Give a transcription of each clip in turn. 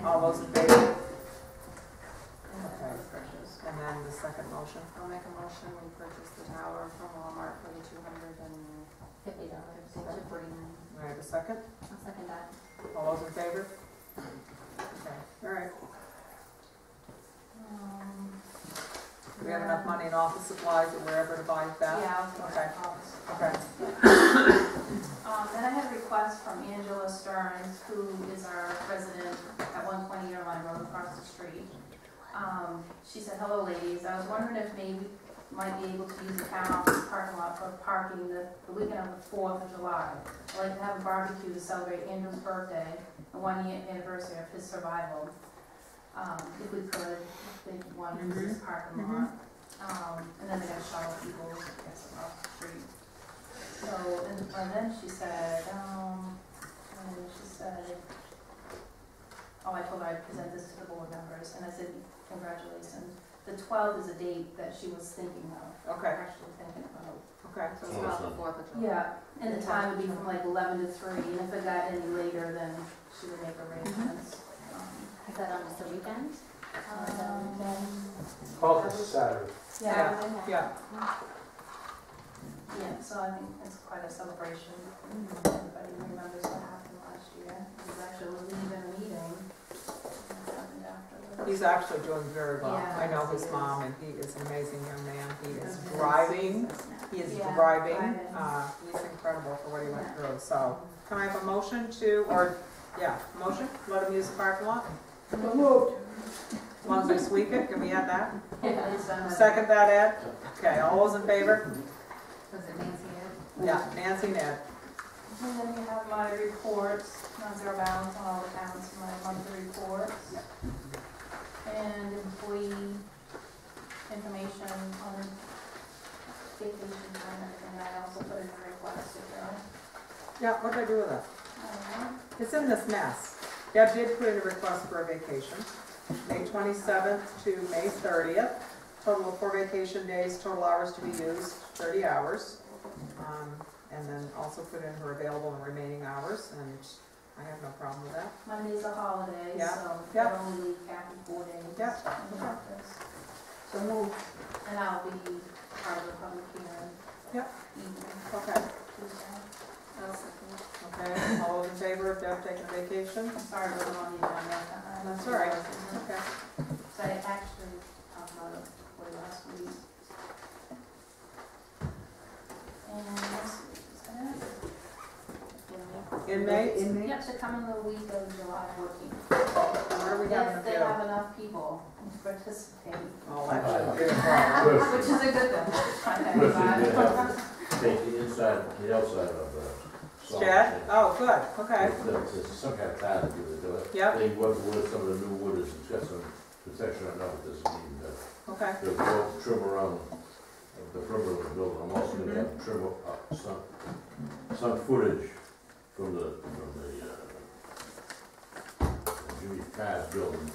All those in favor? Okay. And then the second motion? I'll make a motion, we purchase the tower from Walmart for the $250. I have a second? I'll second that. All those in favor? Okay, all right. Do we have enough money in office supplies or wherever to buy that? Yeah, I'll Okay. Okay. Then I had a request from Angela Stearns, who is our resident at 120 Airline Road across the street. She said, hello ladies, I was wondering if maybe might be able to use the town office parking lot for parking the weekend of the 4th of July. I'd like to have a barbecue to celebrate Andrew's birthday, the 1-year anniversary of his survival. If we could, they want to use this parking lot. And then they got to shuttle people, I guess, across the street. So, and then she said, oh, I told her I'd present this to the board members, and I said, congratulations. The 12th is a date that she was thinking of. Okay. Actually thinking about. Okay. So it's about the 4th of July. Yeah, and the time would be from like 11 to 3, and if it got any later, then she would make arrangements. Is that on just a weekend? Oh, it's Saturday. Yeah. Yeah. Yeah, so I think it's quite a celebration. Everybody remembers what happened last year. He was actually leaving a meeting. And it happened afterwards. He's actually doing very well. Yeah, I know his he is. mom, and he is an amazing young man. He is Okay. driving. He is Yeah, driving. driving. He's incredible for what he went Yeah. through. So, can I have a motion to, or, yeah, motion? Let him use the parking lot? As long as we sweep it, can we add that? Yeah, it's done. Second that, Ed? Okay, all those in favor? Was it Nancy Ed? Yeah, Nancy and Ed. And then you have my reports, non-zero balance on all accounts, my monthly reports. And employee information on vacation time and everything. I also put in a request if there. Yeah, what did I do with it? I don't know. It's in this mess. Deb did put in a request for a vacation, May 27th to May 30th. Total of 4 vacation days, total hours to be used, 30 hours. And then also put in her available and remaining hours, and I have no problem with that. Monday's a holiday, Yeah. so Yeah. I only leave Kathy 4 days Yeah. in the office. So move. And I'll be part of the public hearing. Yep. Evening, Okay. Tuesday. I'll second. Okay, all those in favor of Deb taking a vacation? I'm sorry, it wasn't on the agenda. That's all right. Okay. So I actually talked about it for last week. And this is Inmates? Yep, to come in the week of July 14th. What are we having If to they do? have enough people to participate, Oh, actually. which is a good thing. Trying to have Take the inside, the outside of the saw. Chad? Oh, good, okay. There's some kind of tie that you do it. Yep. They wood, some of the new wood is, it's got some protection on it, doesn't need that. Okay. They'll go trim around the perimeter of the building. I'm also gonna have them trim up some footage from the Jimmy Carr's building,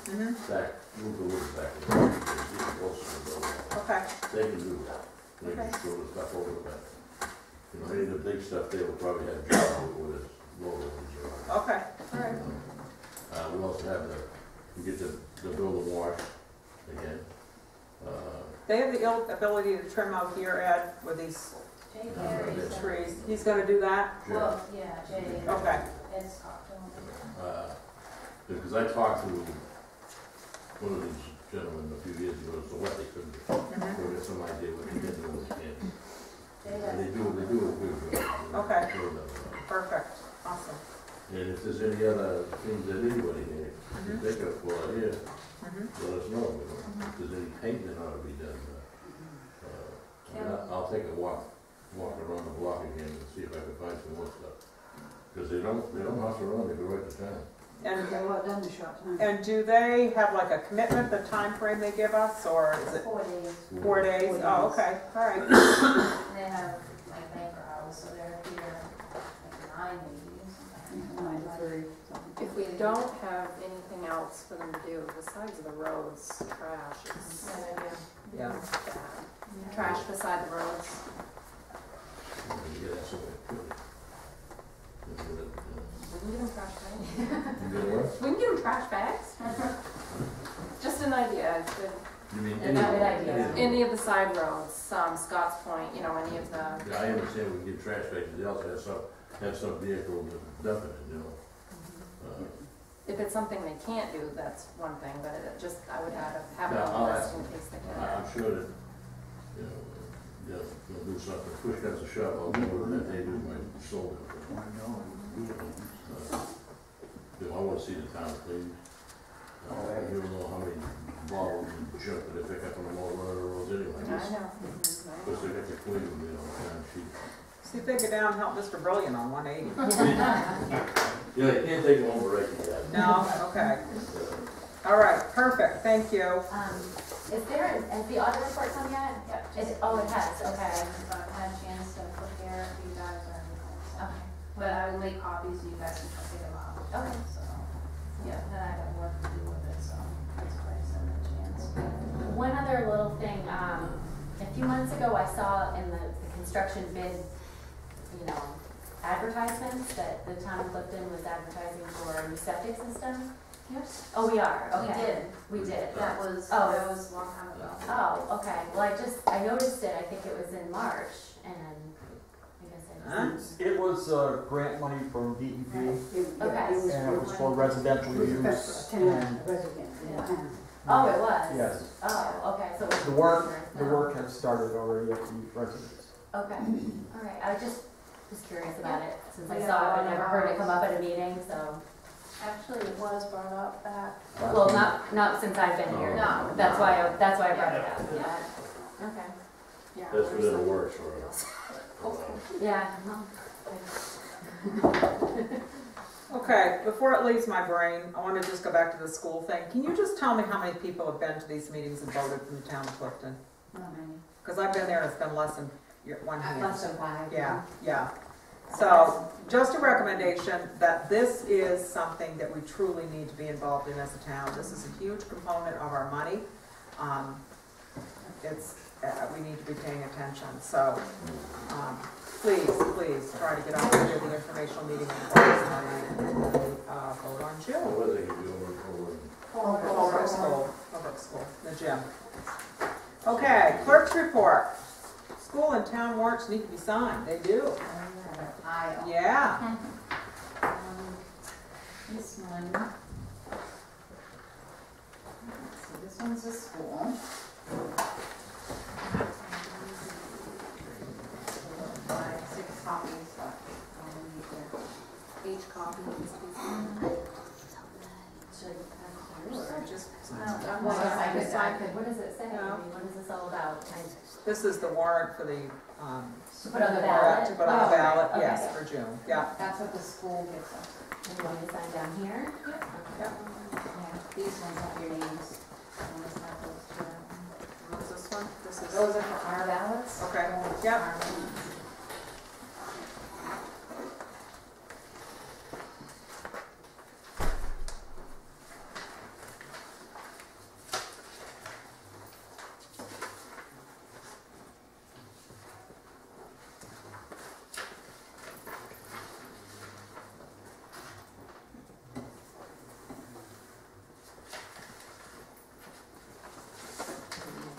back, move the wood back, and get closer to the building. Okay. They can do that. They can throw the stuff over the back. You know, any of the big stuff, they will probably have job with it, lower than Okay, all right. we also have we get the building washed again. They have the ability to trim out here, Ed, with these Jay Carey's. trees. He's gonna do that? Well, yeah, Jay. Okay. Ed's talked to him. Because I talked to one of these gentlemen a few years ago, so what they could do. So we get some idea what they can do and what they can't. And they do a good job. Okay. Sure that, Perfect, awesome. and if there's any other things that anybody can think of for here, let us know. You know. If there's any painting that ought to be done. I'll take a walk around the block again and see if I can find some more stuff. Because they don't house around, they go right to town. And do they have like a commitment, the time frame they give us, or is it 4 days. 4 days? Oh, okay, all right. And they have like banker hours, so they're here like 9 maybe. 9 to 3. If we don't have anything else for them to do besides the roads, trash is Yeah. bad. Trash beside the roads. Yeah, that's okay. We can get them trash, right? You get what? We can get them trash bags? Just an idea. You mean They're not good ideas. Any of the side roads, Scotts Point, you know, any of the, Yeah, I understand we can get trash bags, they also have some vehicle dumping it, you know. if it's something they can't do, that's one thing, but it just, I would have Yeah, it on I'll the list ask in case they can. I'm sure that, you know, they'll do something, push comes to shove, I'll do whatever that they do my soul. You know, I wanna see the town clean. You don't know how many bottles and junk that they pick up on the mall roads anyway. I know. Because they got to clean them, you know, and See if they get down and help Mr. Brilliant on 180. yeah, you can't take them over right yet. No? Okay. All right, perfect, thank you. Has the audit report come yet? Oh, it has, okay. I've had a chance to prepare for you guys or anything, so. Okay. But I will make copies so you guys can check it out. Okay. So, yeah, then I have work to do with it, so that's why I sent a chance. One other little thing, a few months ago, I saw in the construction bid, you know, advertisements that the town of Clifton was advertising for a new septic system. Yes. Oh, we are, We okay. did. We did. That was Oh. a long time ago. Oh, okay, well, I noticed it, I think it was in March, and I guess I just. Huh? It was grant money from DEP, Okay. and it was for residential use. And Oh, it was? yes, Oh, okay, so it was. the work has started already at the residence. Okay, all right, I just was curious about it, since I Yeah, saw it, but a lot never of heard it hours. come up at a meeting, so. Actually, it was brought up back. Well, not since I've been here. No. That's why I brought it up. Yeah. Okay. Yeah. That's within the works for us. Yeah. Okay, before it leaves my brain, I want to just go back to the school thing. Can you just tell me how many people have been to these meetings and voted from the town of Clifton? Because I've been there and it's been less than one hand. Less than 5. Yeah, yeah. So, just a recommendation that this is something that we truly need to be involved in as a town. This is a huge component of our money. We need to be paying attention. So, please try to get on to the informational meeting in August and vote on June. What they can do over Over at school, the gym. Okay, clerk's report. School and town warrants need to be signed. They do. Yeah. This one. So this one's a school. 5, 6 copies left. Each copy needs to be signed. Should I pass Just, What does it say? No. What is this all about? this is the warrant for the, To put on the ballot? to put on the ballot, Okay. yes, for June, yeah. That's what the school gives us. You want me to sign down here? Yeah. These ones have your names. I'll just have those two. What's this one? This is, Those are for our ballots. okay, Those yep. are ours.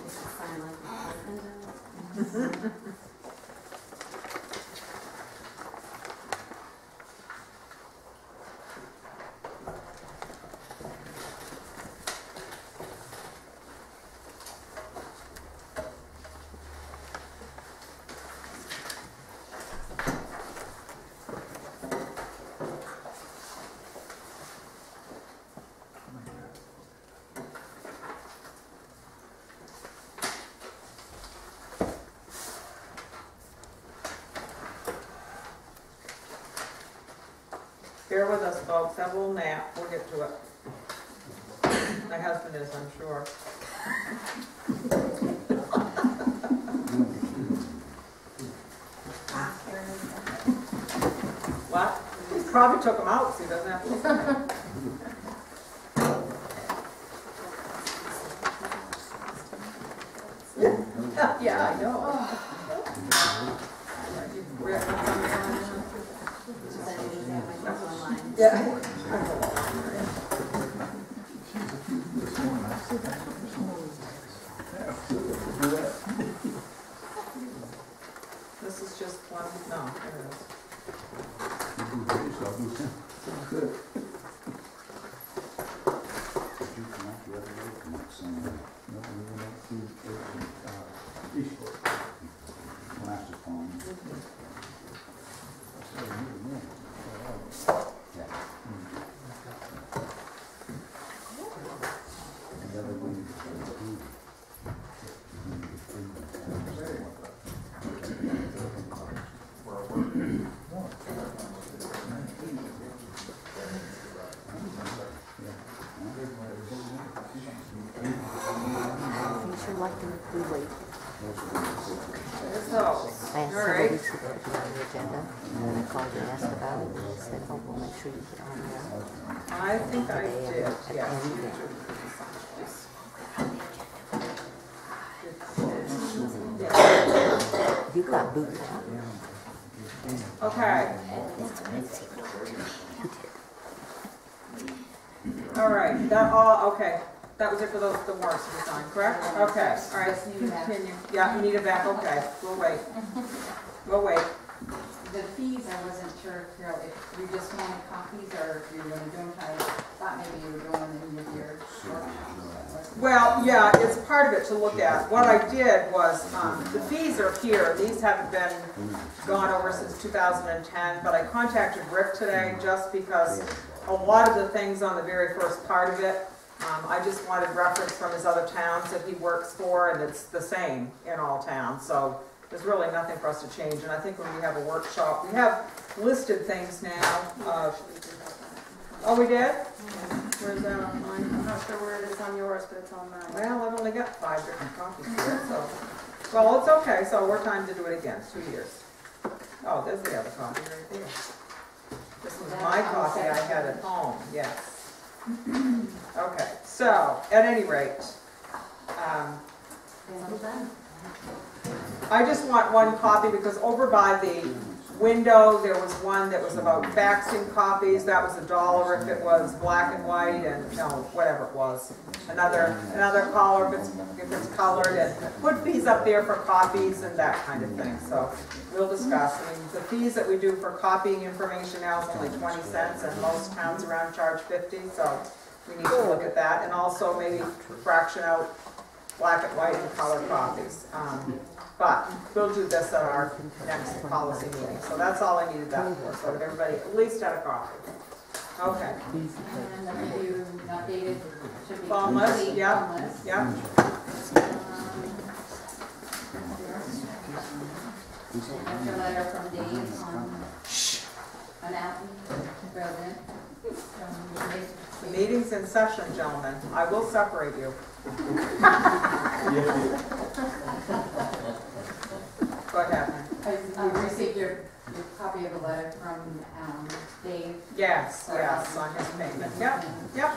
Sign like my husband does. Bear with us, folks, have a little nap, we'll get to it. My husband is, I'm sure. What? He probably took him out, so he doesn't have to listen. Yeah, I know. Because I didn't have my phone online. Yeah. There's those. I asked All several right. weeks ago to be on the agenda, and then I called and asked about it, and they said, oh, we'll make sure you get on there. I think I did, yes. You got boots on. Okay. All right, that all, okay. That was it for the warrants to be signed, correct? Okay, all right, continue. Yeah, you need it back, okay. We'll wait. We'll wait. The fees, I wasn't sure, Carol, if you just wanted copies or if you were gonna do them, I thought maybe you were doing them with your. Well, yeah, it's part of it to look at. What I did was, the fees are here. These haven't been gone over since 2010, but I contacted Rick today just because a lot of the things on the very first part of it, I just wanted reference from his other towns that he works for, and it's the same in all towns. So there's really nothing for us to change. And I think when we have a workshop, we have listed things now. Oh, we did? Where's that on mine? I'm not sure where it is on yours, but it's on mine. Well, I've only got 5 different copies here, so. Well, it's okay, so we're time to do it again, 2 years. Oh, there's the other copy right there. This was my copy I had at home, yes. Okay, so, at any rate, I just want one copy because over by the window, there was one that was about faxing copies. That was $1 if it was black and white, and no, whatever it was. Another color if it's colored, and put fees up there for copies and that kind of thing. So we'll discuss. I mean, the fees that we do for copying information now is only 20 cents, and most towns around charge 50. So we need to look at that, and also maybe fraction out black and white and color copies. But we'll do this at our next policy meeting. So that's all I needed that for, so that everybody at least had a copy. Okay. And the review updated should be. Phone list, complete, yeah, phone list. yeah. After letter from Dave on an Alton resident. The meeting's in session, gentlemen. I will separate you. Go ahead. I received your copy of a letter from Dave. Yes, yes, on his payment. Yep, yep.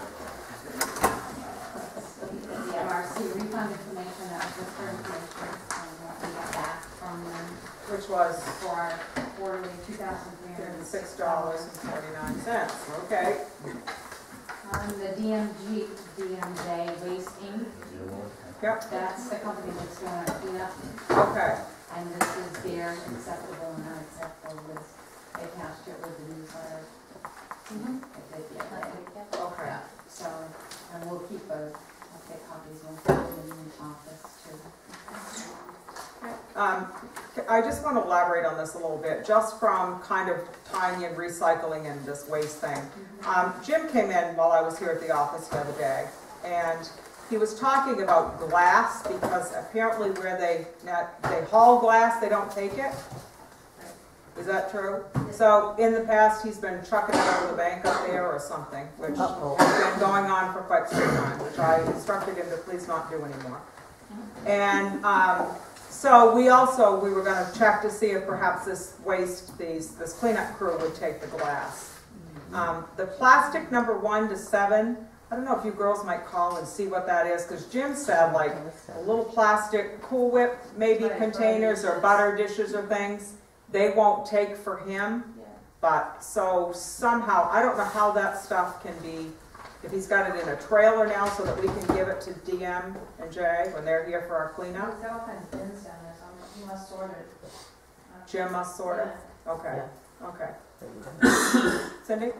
The MRC refund information, that was just for information, what we got back from them Which was for our quarterly $2,306. $6.49. Okay. The DMJ Waste Inc., Yep, that's the company that's doing our cleanup, okay. and this is their acceptable and unacceptable list. They attached it with the newsletter. If they get that. Okay. Yeah, so, and we'll keep I'll get copies of them in the office too. I just want to elaborate on this a little bit, just from kind of tying in recycling and this waste thing. Jim came in while I was here at the office the other day, and he was talking about glass, because apparently where they haul glass, they don't take it. Is that true? So in the past, he's been trucking it out of the bank up there or something, which has been going on for quite some time, which I instructed him to please not do anymore. And so we were going to check to see if perhaps this cleanup crew would take the glass. The plastic number 1 to 7, I don't know if you girls might call and see what that is, because Jim said like a little plastic Cool Whip, maybe containers or butter dishes or things, they won't take for him. But so somehow, I don't know how that stuff can be, if he's got it in a trailer now so that we can give it to DM and Jay when they're here for our cleanup. There's all kinds of bins down there, so he must sort it. Jim must sort it? Okay, okay. Cindy?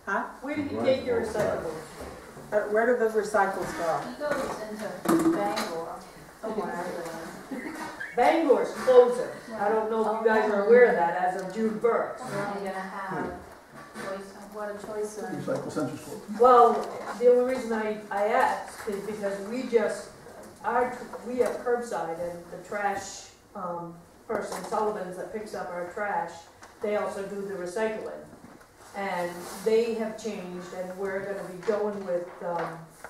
Huh? Where did you take your recyclables? Where do those recycles go? He goes into Bangor, somewhere. Bangor's closing. I don't know if you guys are aware of that as of June 1st. We're only gonna have what a choice on. Recycle Central School. Well, the only reason I asked is because we have curbside, and the trash person, Sullivan's, that picks up our trash, they also do the recycling. And they have changed, and we're gonna be going with,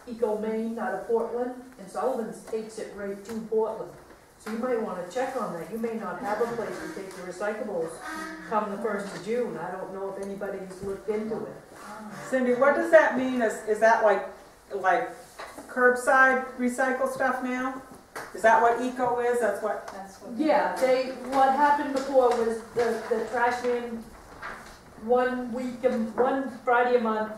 Eco Maine out of Portland, and Sullivan's takes it right to Portland. So you might wanna check on that, you may not have a place to take your recyclables come the 1st of June, I don't know if anybody's looked into it. Cindy, what does that mean? Is that like curbside recycle stuff now? Is that what eco is? That's what? That's what. Yeah, what happened before was the trash man, one Friday a month,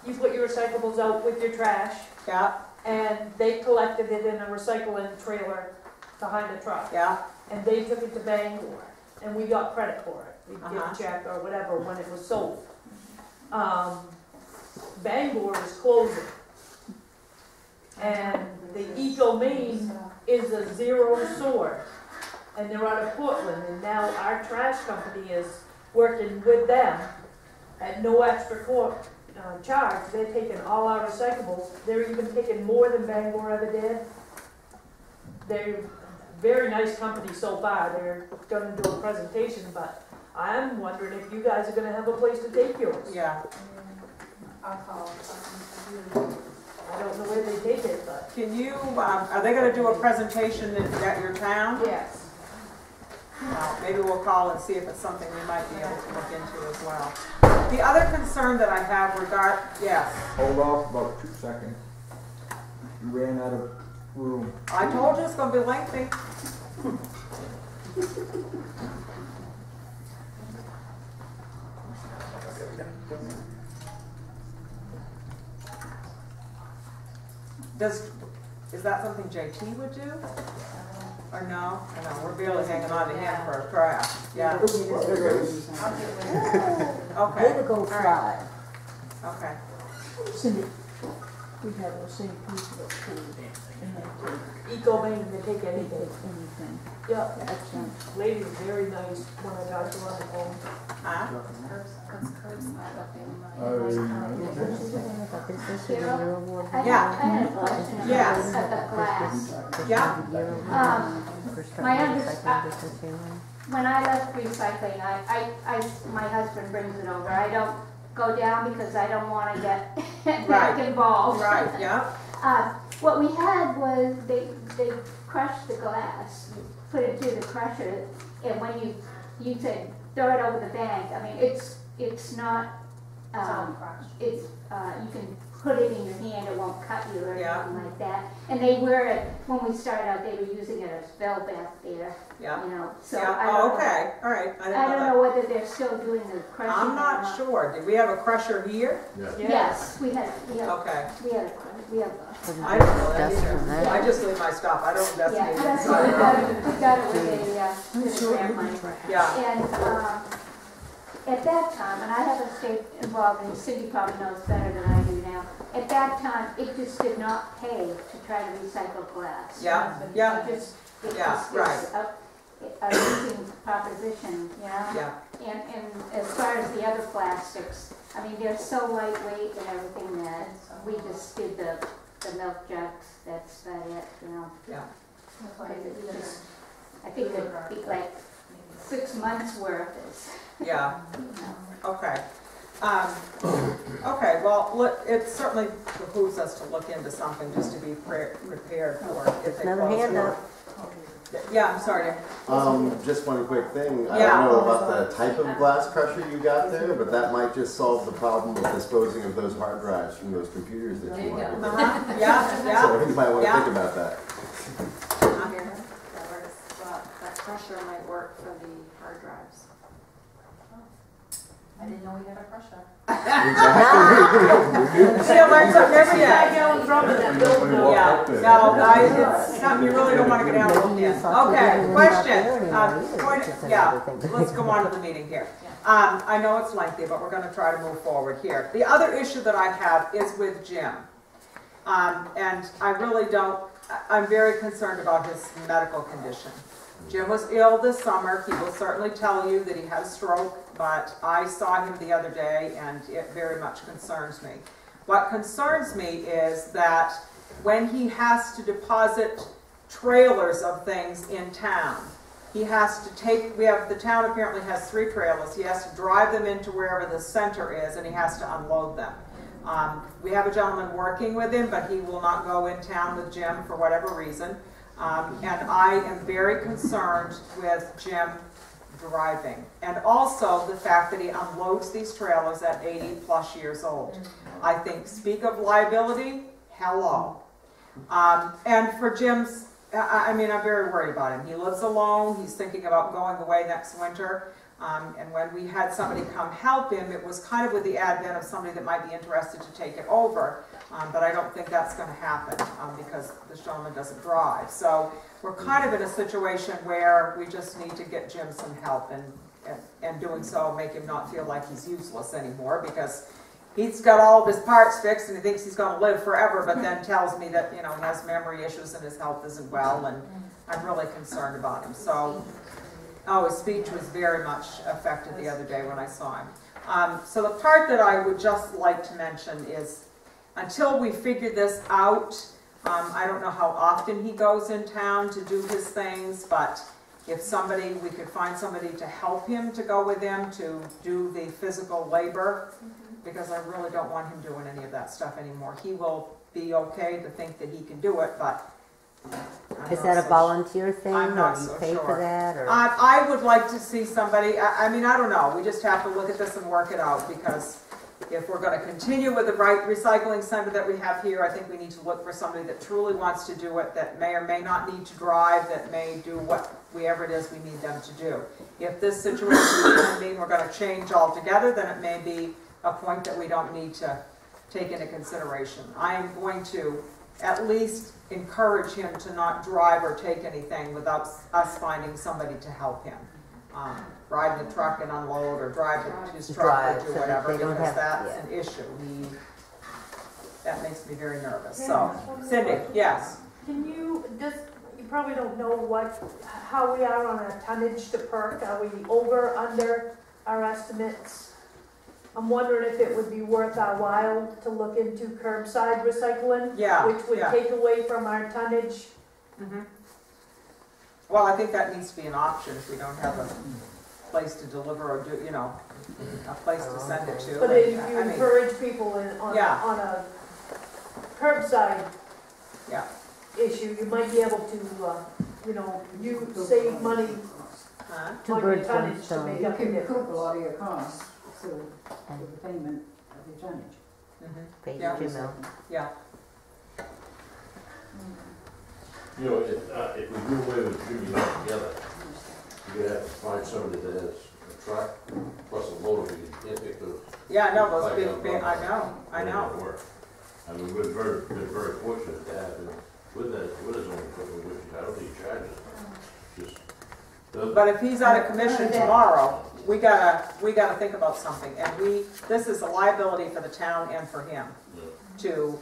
you put your recyclables out with your trash, Yeah, and they collected it in a recycling trailer behind a truck. yeah, And they took it to Bangor, and we got credit for it. We'd get Uh-huh. a check or whatever when it was sold. Bangor is closing. And the Eco Maine is a zero sort, and they're out of Portland, and now our trash company is working with them at no extra charge. They're taking all our recyclables. They're even taking more than Bangor ever did. They're a very nice company so far. They're gonna do a presentation, but I'm wondering if you guys are gonna have a place to take yours. yeah. I'll call. I don't know where they take it, but Can you, are they gonna do a presentation at your town? yes. Well, maybe we'll call and see if it's something we might be able to look into as well. The other concern that I have yes, Hold off about 2 seconds. You ran out of room. I told you it's gonna be lengthy. Is that something JT would do? Or no? No, we're barely hanging on to him for trash. Yeah. Way Okay, to go, Fly. okay. Cindy, we have the same people at school. Eco Maine, they take anything. Yeah, lady was very nice when I got to her on the phone. Huh? I had a question Yes. about the glass. Yeah. When I left recycling, my husband brings it over. I don't go down because I don't want to get back involved. Right, yeah. What we had was they crushed the glass, put it through the crusher, and when you said throw it over the bank, I mean, it's not, it's, you can put it in your hand, it won't cut you or anything like that. And they were, when we started out, they were using it as bell bath there, Yeah. you know, so Yeah. I don't know. Okay, all right. I don't know whether they're still doing the crushing. I'm or not sure. Did we have a crusher here? Yeah. Yes, we have, Okay. we have. I don't know that Dust either. from that. I just leave my stuff. I don't Yeah, investigate. that's it. what we got it with a grant money. Yeah, And at that time, and I haven't stayed involved, and Cindy probably knows better than I do now, at that time, it just did not pay to try to recycle glass. yeah, yeah, It just Yeah, was a losing proposition, you know? yeah. And as far as the other plastics, I mean, they're so lightweight and everything that we just did the milk jugs, that's about it, you know? Yeah. Because it just, I think it'd be like 6 months worth is, Yeah, you know. okay. Okay, well, look, it certainly behooves us to look into something just to be prepared for it if they Another close hand for up. Yeah, I'm sorry. Just one quick thing. I Yeah. don't know about the type of glass crusher you got there, but that might just solve the problem with disposing of those hard drives from those computers that you want. Uh-huh. Yeah, So you might want to Yeah. think about that. That crusher might work for the hard drives. I didn't know we had a crusher. See, I learned something every day. Gallon drum in that building. Yeah, no, it's something you really don't want to get out of again. Okay, question. Let's go on to the meeting here. I know it's lengthy, but we're going to try to move forward here. The other issue that I have is with Jim. And I really don't, I'm very concerned about his medical condition. Jim was ill this summer. He will certainly tell you that he had a stroke, but I saw him the other day and it very much concerns me. What concerns me is that when he has to deposit trailers of things in town, he has to take, the town apparently has 3 trailers. He has to drive them into wherever the center is, and he has to unload them. We have a gentleman working with him, but he will not go in town with Jim for whatever reason. And I am very concerned with Jim driving. And also the fact that he unloads these trailers at 80 plus years old. I think, speak of liability, hello. And for Jim's, I mean, I'm very worried about him. He lives alone. He's thinking about going away next winter. And when we had somebody come help him, it was kind of with the advent of somebody that might be interested to take it over. But I don't think that's going to happen because this gentleman doesn't drive. So we're kind of in a situation where we just need to get Jim some help, and doing so make him not feel like he's useless anymore, because he's got all of his parts fixed and he thinks he's going to live forever, but then tells me that, you know, he has memory issues and his health isn't well, and I'm really concerned about him. So, his speech was very much affected the other day when I saw him. So the part that I would just like to mention is, until we figure this out, I don't know how often he goes in town to do his things, but if we could find somebody to help him, to go with him, to do the physical labor, because I really don't want him doing any of that stuff anymore. He will be okay to think that he can do it, but Is that a volunteer thing, I'm not or you so pay for sure. that, or? I would like to see somebody, I mean, I don't know, we just have to look at this and work it out, because if we're going to continue with the right recycling center that we have here, I think we need to look for somebody that truly wants to do it, that may or may not need to drive, that may do whatever it is we need them to do. If this situation is going to mean we're going to change altogether, then it may be a point that we don't need to take into consideration. I am going to at least encourage him to not drive or take anything without us finding somebody to help him. Ride the truck and unload, or drive his truck, or do so that whatever, they don't because have- that's an issue. That makes me very nervous. So, Cindy, yes. Can you probably don't know how we are on a tonnage to perk. Are we over, under our estimates? I'm wondering if it would be worth our while to look into curbside recycling, Yeah, which would yeah. take away from our tonnage. Mm-hmm. Well, I think that needs to be an option if we don't have a place to deliver or do, you know, a place to send it to. But if you I mean, encourage people on Yeah. a curbside Yeah. issue, you might be able to, you save money Huh? Two on your birds, one tonnage to stone. make You up the can recoup a difference. lot of your costs through the payment of your tonnage. Mm-hmm. Page Yeah. 2 mil. Yeah. You know, if we do away with shooting altogether, you're gonna have to find somebody that has a truck plus a loader, you can't pick those. Yeah, no, those Like big, on big, I know, I They know. don't work. I mean, we've been very fortunate to have him with his own equipment, which I don't think he charges. Just doesn't. But if he's out of commission tomorrow, we gotta think about something. And this is a liability for the town and for him to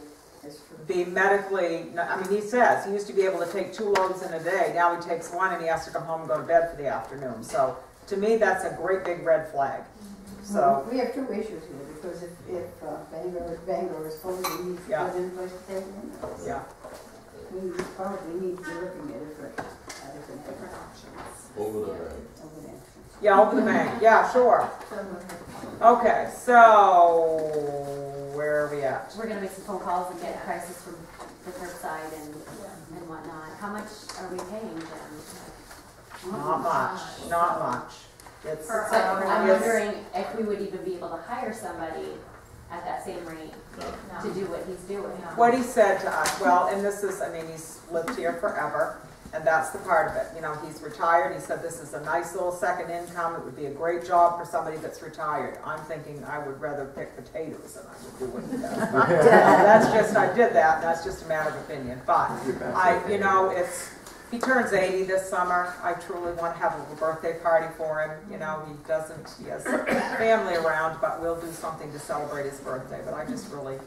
be medically, I mean, he says, he used to be able to take 2 loads in a day, now he takes 1 and he has to come home and go to bed for the afternoon. So, to me, that's a great big red flag. So, We have 2 issues here, because if Bangor is closed, we need to Yeah. put in place to take them in. yeah. We probably need to be looking at it for different options Over the, over there. Yeah, over the bank, yeah, sure. Okay, so, where are we at? We're gonna make some phone calls and get prices from the curbside and whatnot. How much are we paying them? Not much, not much. It's, Per But hour. I'm Yes. wondering if we would even be able to hire somebody at that same rate to do what he's doing. what he said to us, well, and this is, I mean, he's lived here forever, and that's the part of it. You know, he's retired, he said this is a nice little second income, it would be a great job for somebody that's retired. I'm thinking I would rather pick potatoes than I would do what he does. That's just, I did that, and that's just a matter of opinion. But, he turns 80 this summer. I truly want to have a birthday party for him. You know, he has family around, but we'll do something to celebrate his birthday. But I just really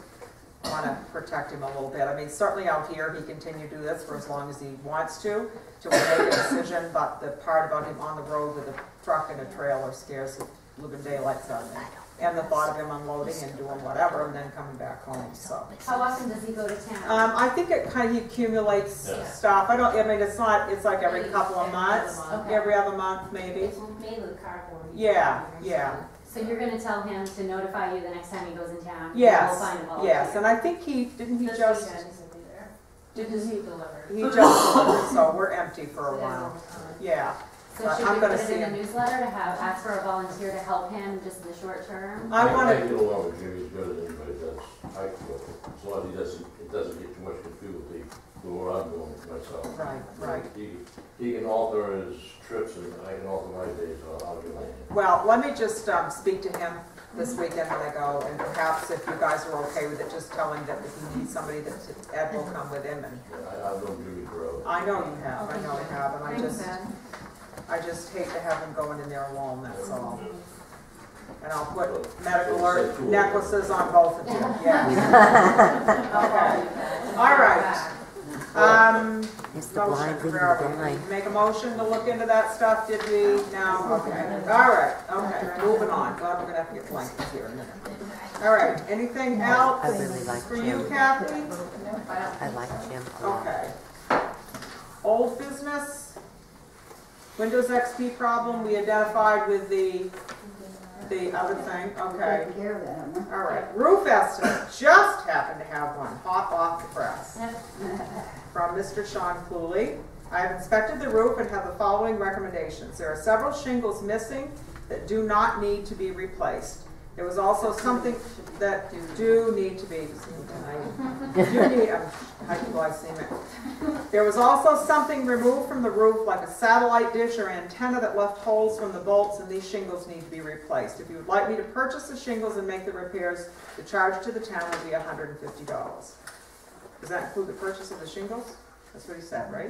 want to protect him a little bit. I mean, certainly out here, he can continue to do this for as long as he wants to till we make a decision. But the part about him on the road with a truck and a trailer scares the living daylights out of me. and the thought of him unloading and doing whatever and then coming back home, so. How often does he go to town? I think it kind of, he accumulates Yeah. stuff. I mean, it's like every couple of months, Okay. every other month maybe. It's mainly the cardboard. Yeah, yeah. So you're gonna tell him to notify you the next time he goes in town? and Yes, we'll find a volunteer. yes, and I think didn't he This just, weekend he's gonna be there. didn't he, Delivered. he just delivered, so we're empty for a while. Yeah, So But should I'm we gonna put it see in the him. newsletter to have, ask for a volunteer to help him just in the short term? I I wanna, get along with Jimmy as good as anybody does. As long as it doesn't get too much confused with what I'm doing myself. right. He can alter his trips and I can alter my days, so I'll do mine. Well, let me just speak to him this weekend when I go, and perhaps if you guys are okay with it, just tell him that if he needs somebody, that Ed will come with him. And Yeah, I've known Jimmy forever. I know you have, I know you have, and Thanks, Ed. I just hate to have him going in there alone, that's all. And I'll put medical alert necklaces on both of you, yeah. Okay, all right. It's the blind leading the blind. Make a motion to look into that stuff, did we? No, okay, all right, okay, moving on. God, we're gonna have to get blankets here in a minute. All right, anything else I really like for you, Jim. Kathy? I like Jim a lot. Okay. Old business, Windows XP problem we identified with the other thing, okay. Taking care of that, huh? All right, roof estimate, just happened to have one, hot off the press, from Mr. Sean Cooley. I have inspected the roof and have the following recommendations. There are several shingles missing that do not need to be replaced. There was also something that do need to be, hypoglycemic. There was also something removed from the roof, like a satellite dish or antenna that left holes from the bolts, and these shingles need to be replaced. If you would like me to purchase the shingles and make the repairs, the charge to the town will be $150. Does that include the purchase of the shingles? That's what he said, right?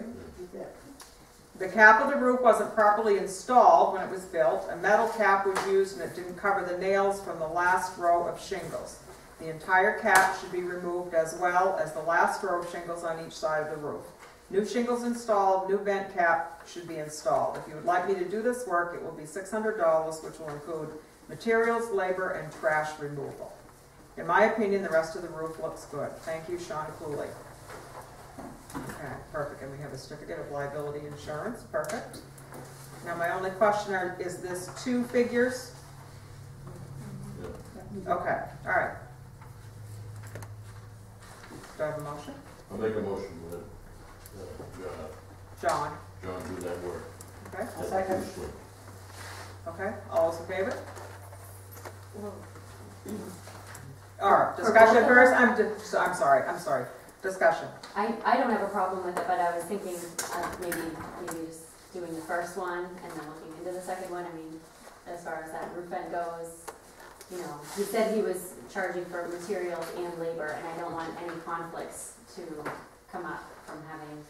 The cap of the roof wasn't properly installed when it was built. A metal cap was used and it didn't cover the nails from the last row of shingles. The entire cap should be removed as well as the last row of shingles on each side of the roof. New shingles installed, new vent cap should be installed. If you would like me to do this work, it will be $600, which will include materials, labor, and trash removal. In my opinion, the rest of the roof looks good. Thank you, Sean Cooley. Okay, perfect, and we have a certificate of liability insurance, perfect. Now, my only question is this 2 figures? Okay, all right. Do I have a motion? I'll make a motion that, John, John do that work. okay, That's second. useful. okay, all those in favor? All right, discussion first, I'm sorry, discussion. I don't have a problem with it, but I was thinking of maybe just doing the first one and then looking into the second one. I mean, as far as that roof vent goes, you know, he said he was charging for materials and labor, and I don't want any conflicts to come up from having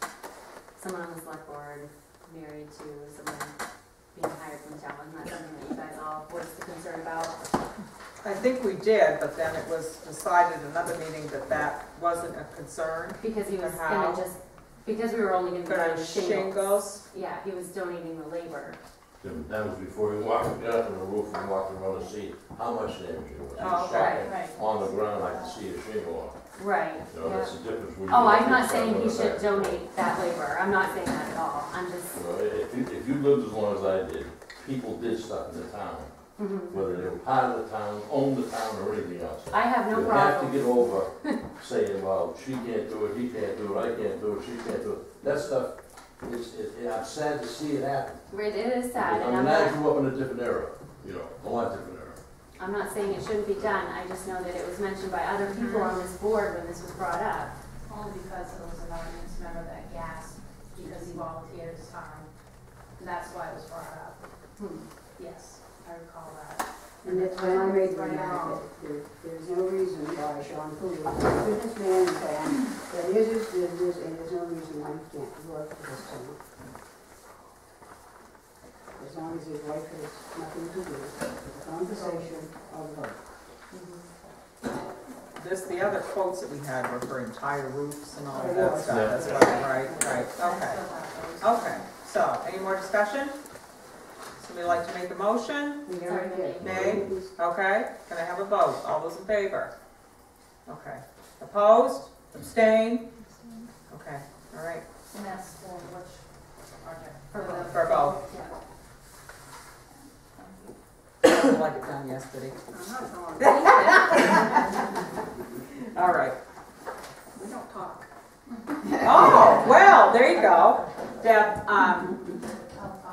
someone on the select board married to someone being hired from the town. Wasn't that something that you guys all voiced a concern about? I think we did, but then it was decided in another meeting that that wasn't a concern. Because he was How? gonna because we were only gonna be But doing shingles, Yeah, he was donating the labor. That was before he walked, got up on the roof and walked around to see how much damage it was. He was Oh, shot right. on the ground, I could see a shingle Right. on. You know, that's the difference. when you Oh, get I'm not this saying stuff he on the should back. donate that labor. I'm not saying that at all. I'm just, You know, if you lived as long as I did, people did stuff in the town, whether they were part of the town, owned the town, or anything else. I have no You have to problem. get over saying, well, she can't do it, he can't do it, I can't do it, she can't do it. That stuff, I'm sad to see it happen. It is sad, I and mean, I grew up in a different era, you know, a lot different era. I'm not saying it shouldn't be done. I just know that it was mentioned by other people on this board when this was brought up. Only because there was an audience member that gasped because he volunteered his time. And that's why it was brought up. Yes, I recall that. And that's when I made the remark that there's no reason why Sean Cooley, a businessman, that is his business, and there's no reason why he can't work for this town. As long as his wife has nothing to do with the conversation or the vote. the other quotes that we had were for entire roofs and all of Yeah. that stuff, that's right, okay. Okay, so, any more discussion? So somebody like to make a motion? We never did. Nay? Okay, can I have a vote? All those in favor? Okay. Opposed? Abstain? Okay, all right, And that's for which project? for both. Yeah. I would like it done yesterday. All right. We don't talk. Oh, well, there you go. Deb,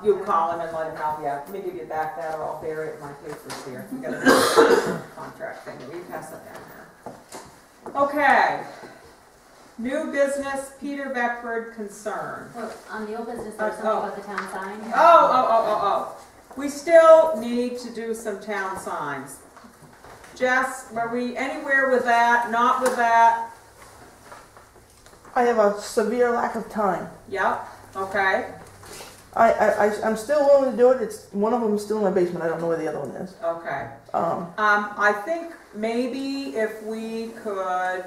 you call him and let him know, yeah, let me give you back that, or I'll bury it in my papers here. You got a contract thing, will you pass that down there? Okay. New business, Peter Beckford concern. So on the old business, there's something about the town sign. Oh. We still need to do some town signs. Jess, were we anywhere with that, not with that? I have a severe lack of time. Yep, okay, I'm still willing to do it. It's one of them is still in my basement. I don't know where the other one is. okay. Um, I think maybe if we could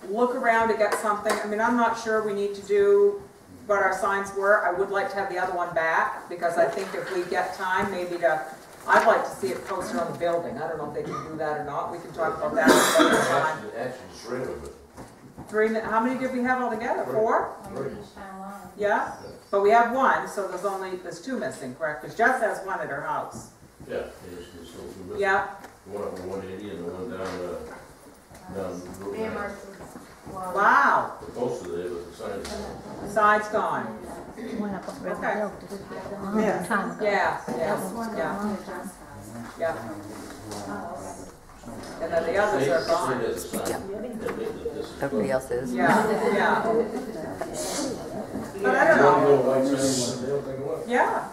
look around to get something, I mean, I'm not sure we need to do what our signs were. I would like to have the other one back, because I think if we get time, maybe I'd like to see it posted on the building. I don't know if they can do that or not. We can talk about that another time. Actually, three of it. How many did we have altogether? 4? One for each town line. Yeah? But we have one, so there's 2 missing, correct? Because Jess has one at her house. Yeah, there's still two missing. Yeah, One up on 180 and the one down Route 9. wow, The poster there, but the sign is. the side's gone. Went up on River Okay. Hill just a long Yeah. time ago. Yeah. And then the others are gone. Everybody else is. Yeah. But I don't know. Yeah.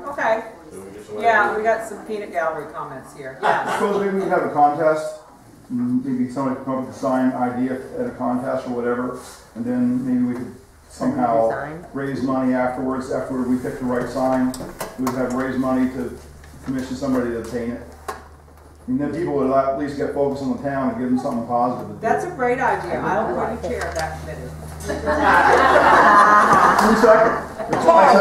Okay. Yeah, we got some peanut gallery comments here. Yeah. Suppose maybe we could have a contest, maybe somebody could come up with a sign idea at a contest or whatever, and then maybe we could somehow Design. raise money afterwards, after we pick the right sign, we would have to raise money to commission somebody to paint it. And then people would at least get focused on the town and give them something positive to do. That's a great idea. I'll put you chair of that committee.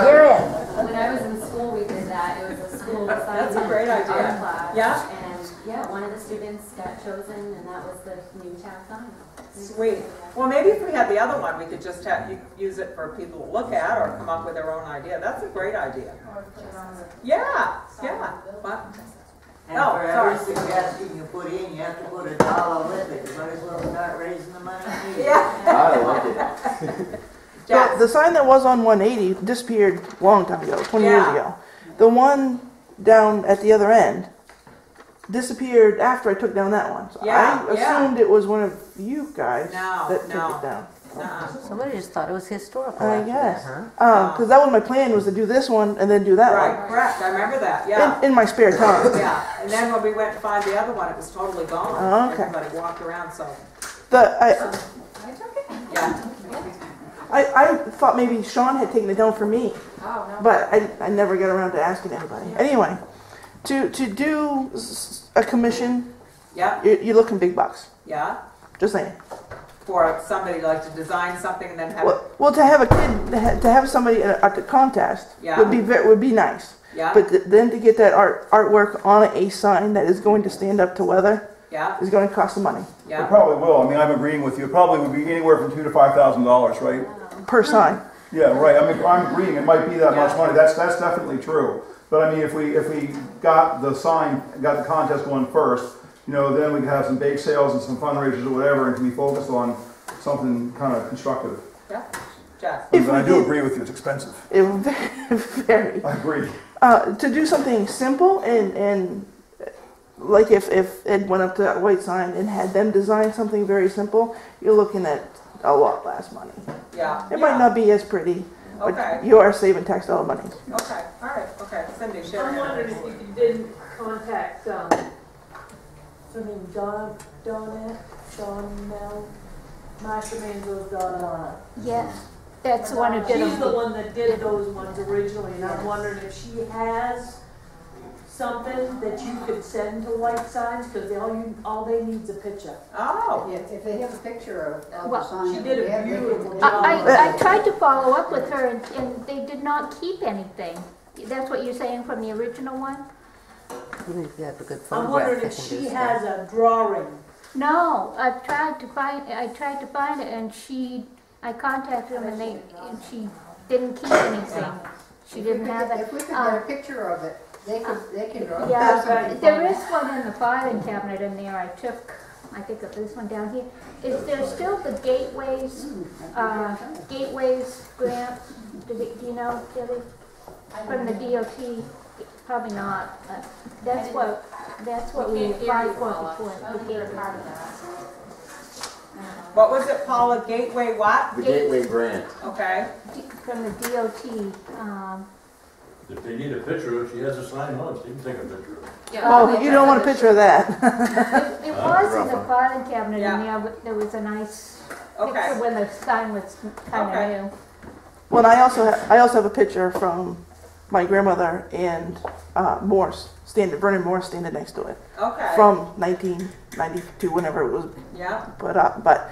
You're in. When I was in school, we did that. It was a school sign. That's a great idea. art class. Yeah. And yeah, one of the students got chosen, and that was the new town sign. Sweet. Well, maybe if we had the other one, we could just use it for people to look at or come up with their own idea. That's a great idea. Or put it on the Yeah. What? And Oh, for sorry. every suggestion you put in, you have to put $1 with it. You might as well start raising the money. Yeah. I like it. Jess. The sign that was on 180 disappeared a long time ago, 20 years Yeah. ago. The one down at the other end disappeared after I took down that one. So Yeah, I assumed it was one of you guys No, that no. took it down. Somebody just thought it was historical. I after guess. that, huh? Because that was my plan, was to do this one and then do that Right, correct. I remember that. one. Yeah. In my spare time. Yeah. And then when we went to find the other one, it was totally gone. Oh, okay. Everybody walked around, so, I yeah. thought maybe Sean had taken it down for me, Oh, no. but I never got around to asking anybody. Anyway, to do a commission, Yeah, you're looking big bucks. yeah. Just saying. For somebody like to design something and then have, Well, to have a kid, to have somebody at the contest Yeah. would be nice. yeah, But then to get that artwork on a sign that is going to stand up to weather yeah, is going to cost some money It yeah. probably will. I mean, I'm agreeing with you. It probably would be anywhere from $2,000 to $5,000, right? per sign. Yeah, right. I mean, I'm agreeing. It might be that much Yeah. money. That's definitely true. But I mean, if we got the contest going first, then we could have some bake sales and some fundraisers or whatever, and can be focused on something kind of constructive. Yeah. Jess. If But we I do did- agree with you. It's expensive. It would very. I agree. To do something simple and like if Ed went up to that white sign and had them design something very simple, you're looking at a lot less money. Yeah. It might not be as pretty, but Okay. you are saving tax dollar money. Okay, all right, okay. Cindy, share. I'm wondering if you didn't contact, what's her name, Donnell, Master Manzo's daughter. Yeah, that's the one who did She's the them. one that did those ones originally, and I'm wondering if she has something that you could send to white signs, because all they need is a picture. Oh, If they have a picture of the Well, sign. She did a they have, they can- beautiful job. I tried to follow up with her and they did not keep anything. That's what you're saying from the original one? Even if you have a good I'm photograph, wondering they if can she do has stuff. a drawing. No, I tried to find it and I contacted them and she didn't keep anything. She didn't have it. If we could get a picture of it, they can draw. Yeah, there is one in the filing cabinet in there. I think of this one down here. Is there still the Gateways grant? Do you know, Debbie? From the DOT? Probably not. That's what we applied for before. We gave part of that. What was it, Paula? Gateway what? The Gateway Grant. Okay. From the DOT. If they need a picture, if she has a sign on, she can take a picture of it. Oh, you don't want a picture of that. It was in the filing cabinet in Yeah. there, but there was a nice Okay. picture when the sign was kind of Okay. new. Well, I also have a picture from my grandmother and Vernon Morse standing next to it Okay. from 1992, whenever it was Yeah. put up. But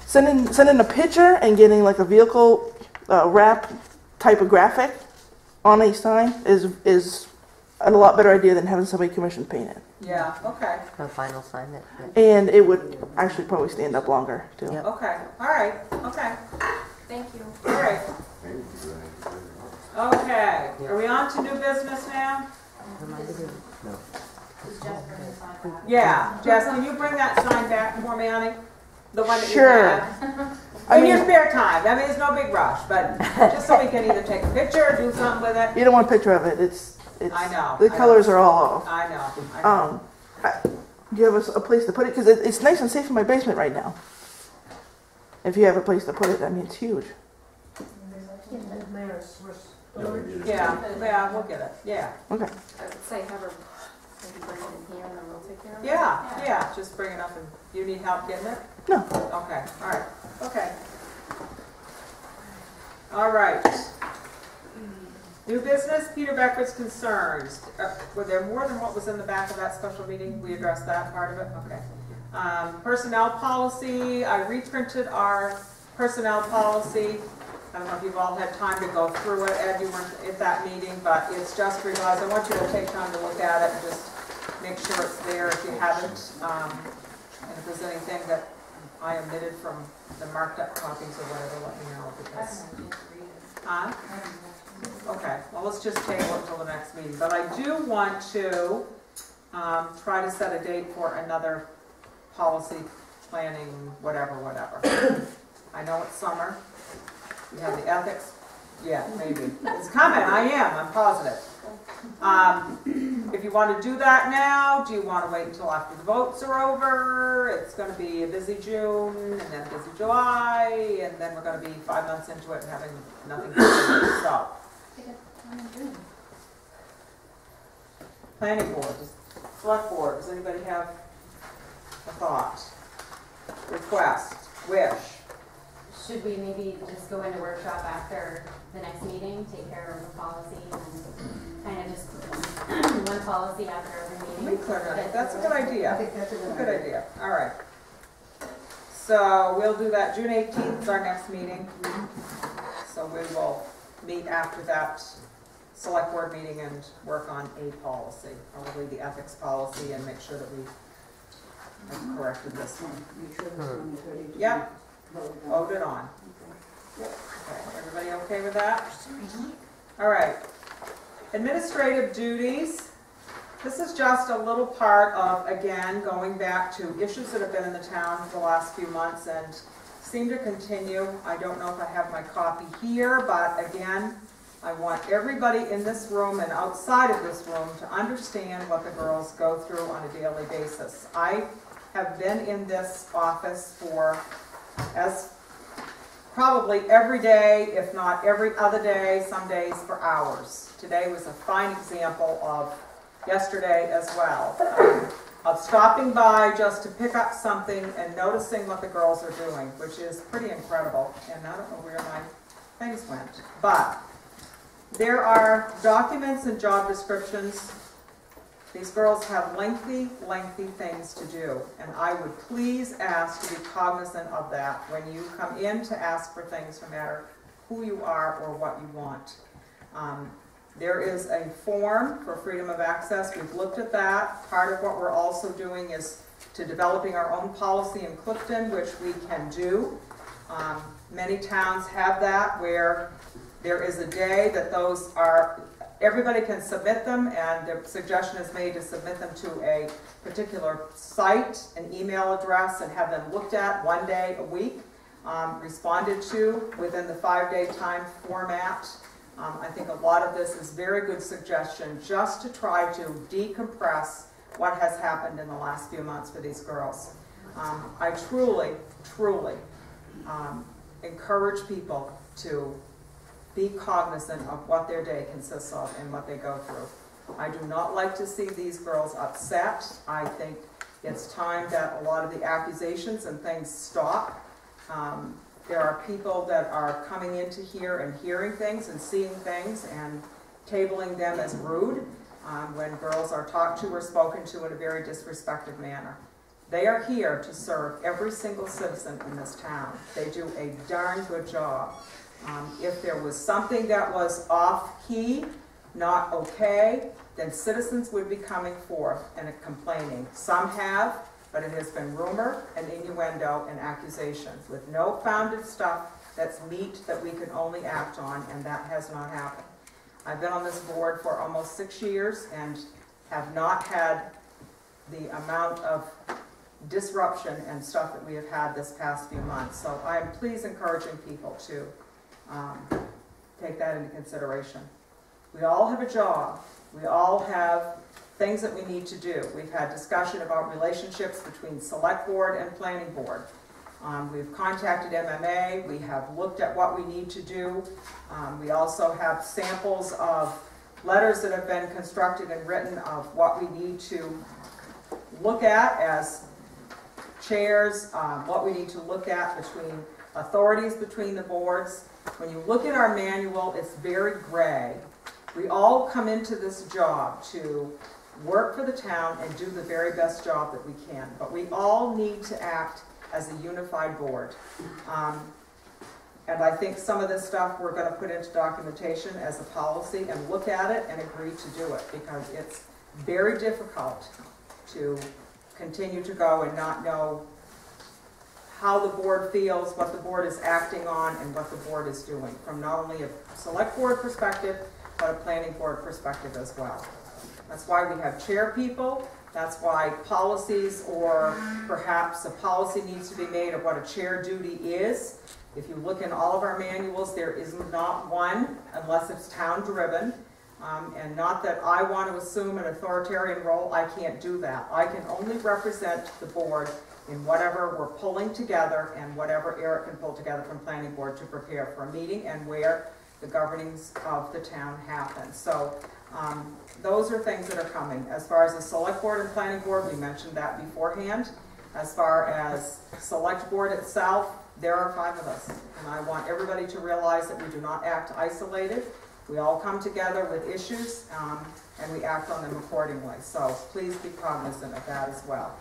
sending a picture and getting like a vehicle wrap typographic on a sign is a lot better idea than having somebody commission paint it. Yeah. Okay. A vinyl sign that. And it would actually probably stand up longer too. Yep. Okay. All right. Okay. Thank you. All right. Okay. Are we on to new business now? Is Jessica gonna sign that? Yeah. Jess, can you bring that sign back for me, honey? The one that Sure. you had. I In your mean, spare time. I mean, it's no big rush, but just so we can either take a picture or do something with it. you don't want a picture of it. It's I know. the colors are all off. I know. I know. Do you have a place to put it? Because it's nice and safe in my basement right now. If you have a place to put it, I mean, it's huge. Yeah, we'll get it. Yeah. Okay. I would say have her maybe bring it in here and then we'll take care of it. Yeah. Just bring it up and you need help getting it? No. Okay, all right, okay. All right. New business, Peter Beckford's concerns. Were there more than what was in the back of that special meeting? We addressed that part of it? Okay. Personnel policy, I reprinted our personnel policy. I don't know if you've all had time to go through it. Ed, you weren't at that meeting, but it's just revised. I want you to take time to look at it and just make sure it's there if you haven't. And if there's anything that I omitted from the marked up copies or whatever, let me know because. Huh? Okay, well, let's just table it until the next meeting. But I do want to try to set a date for another policy planning, whatever. I know it's summer. We have the ethics. Yeah, maybe. It's coming, I'm positive. If you want to do that now, do you want to wait until after the votes are over? It's going to be a busy June, and then a busy July, and then we're going to be 5 months into it and having nothing to do. So, planning board, select board, does anybody have a thought, request, wish? Should we maybe just go into workshop after the next meeting, take care of the policy and kind of just one policy after every meeting? Be clear on it. That's a good idea. I think that's a Good idea. All right. So we'll do that. June 18th is our next meeting. So we will meet after that select board meeting and work on a policy, probably the ethics policy, and make sure that we have corrected this one. Make sure this one is ready to be Yep. voted on. Voted on. Okay, everybody okay with that? All right. Administrative duties. This is just a little part of, again, going back to issues that have been in the town for the last few months and seem to continue. I don't know if I have my copy here, but again, I want everybody in this room and outside of this room to understand what the girls go through on a daily basis. I have been in this office for probably every day, if not every other day, some days for hours. Today was a fine example of yesterday as well, of stopping by just to pick up something and noticing what the girls are doing, which is pretty incredible. And I don't know where my things went, but there are documents and job descriptions. These girls have lengthy things to do, and I would please ask to be cognizant of that when you come in to ask for things, no matter who you are or what you want. There is a form for freedom of access. We've looked at that. Part of what we're also doing is to developing our own policy in Clifton, which we can do. Many towns have that where there is a day that those are, everybody can submit them, and the suggestion is made to submit them to a particular site, an email address, and have them looked at one day a week, responded to within the 5-day time format. I think a lot of this is very good suggestion just to try to decompress what has happened in the last few months for these girls. I truly encourage people to be cognizant of what their day consists of and what they go through. I do not like to see these girls upset. I think it's time that a lot of the accusations and things stop. There are people that are coming into here and hearing things and seeing things and tabling them as rude when girls are talked to or spoken to in a very disrespectful manner. They are here to serve every single citizen in this town. They do a darn good job. If there was something that was off-key, not okay, then citizens would be coming forth and complaining. Some have, but it has been rumor and innuendo and accusations with no founded stuff that's meat that we can only act on, and that has not happened. I've been on this board for almost 6 years and have not had the amount of disruption and stuff that we have had this past few months. So I am please encouraging people to take that into consideration. We all have a job. We all have things that we need to do. We've had discussion about relationships between select board and planning board. We've contacted MMA. We have looked at what we need to do. We also have samples of letters that have been constructed and written of what we need to look at as chairs, what we need to look at between authorities between the boards. When you look at our manual, it's very gray. We all come into this job to work for the town and do the very best job that we can, but we all need to act as a unified board. And I think some of this stuff we're going to put into documentation as a policy and look at it and agree to do it, because it's very difficult to continue to go and not know how the board feels, what the board is acting on, and what the board is doing, from not only a select board perspective, but a planning board perspective as well. That's why we have chair people. That's why policies, or perhaps a policy needs to be made of what a chair duty is. If you look in all of our manuals, there is not one, unless it's town driven. And not that I want to assume an authoritarian role. I can't do that. I can only represent the board in whatever we're pulling together and whatever Eric can pull together from planning board to prepare for a meeting and where the governings of the town happen. So those are things that are coming. As far as the select board and planning board, we mentioned that beforehand. As far as select board itself, there are 5 of us. And I want everybody to realize that we do not act isolated. We all come together with issues and we act on them accordingly. So please be cognizant of that as well.